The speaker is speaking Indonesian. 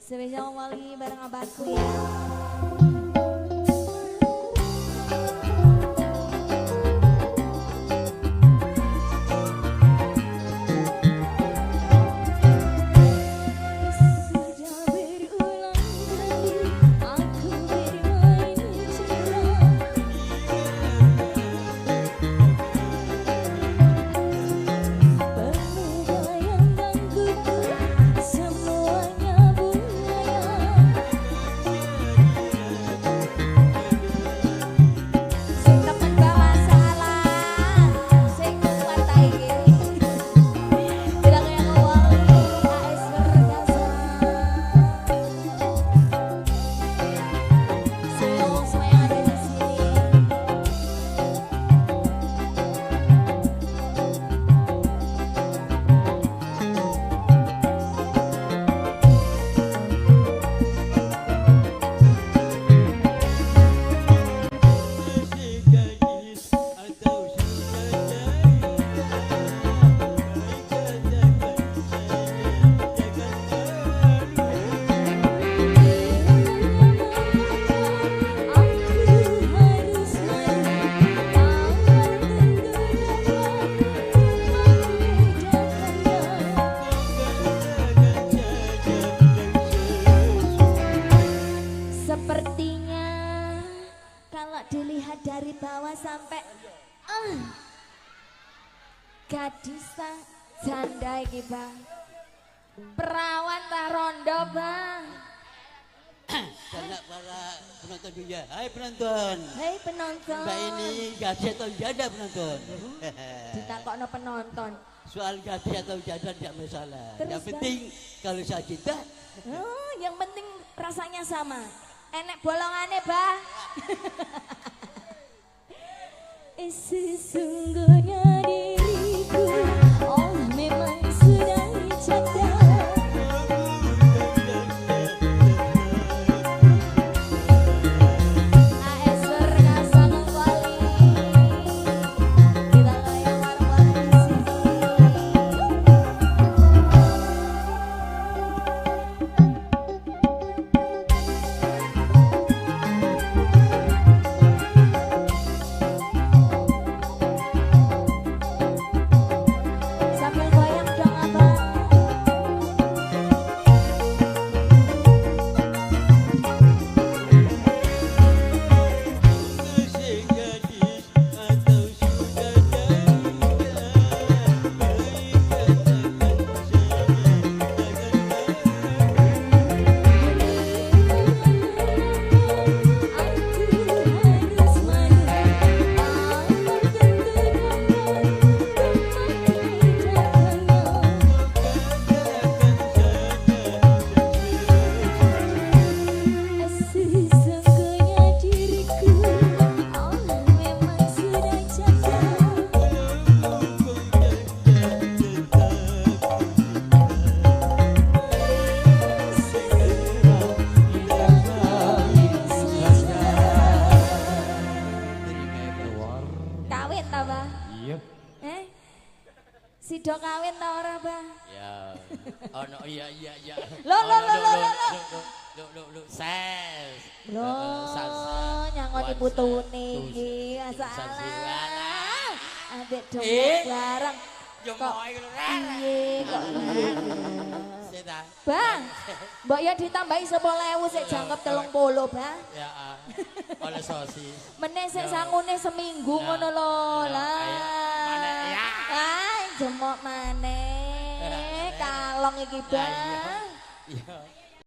Spesial Wali bareng abahku ya. Sepertinya kalau dilihat dari bawah sampai gadis tak janda iki bang, perawan tak rondo bang. Karena para penonton juga, hai penonton. Hei penonton. Mbak ini gadis atau janda penonton? Ditakokno penonton. Soal gadis atau janda tidak masalah. Terus, yang penting kalau saya cinta. Yang penting rasanya sama. Enek bolongannya bah. Sesungguhnya diriku oh memang sudah dijaga. AS Berkasang Wali, kita goyang bareng-bareng di sini. Sambil goyang dong abang. Masih gadis atau sudah janda, baik katakan Sesungguhnya diriku oh memang sudah jaga. Kawin ta bah? Iya. Sido kawin ta ora bah? Ya. Oh no, iya. Lo. Ses. Nyangon ibu tuni iki salah. Adek dompet bareng. Kok piye kok Seta. Bang, mbok ya ditambahi 10.000 sik jangkep 30, Bang. Ya, oleh sosis. Meneh sik sangune seminggu ngono lho. Lah. Ya. Ah, jemok maneh. Kalong iki, Bang. Iya.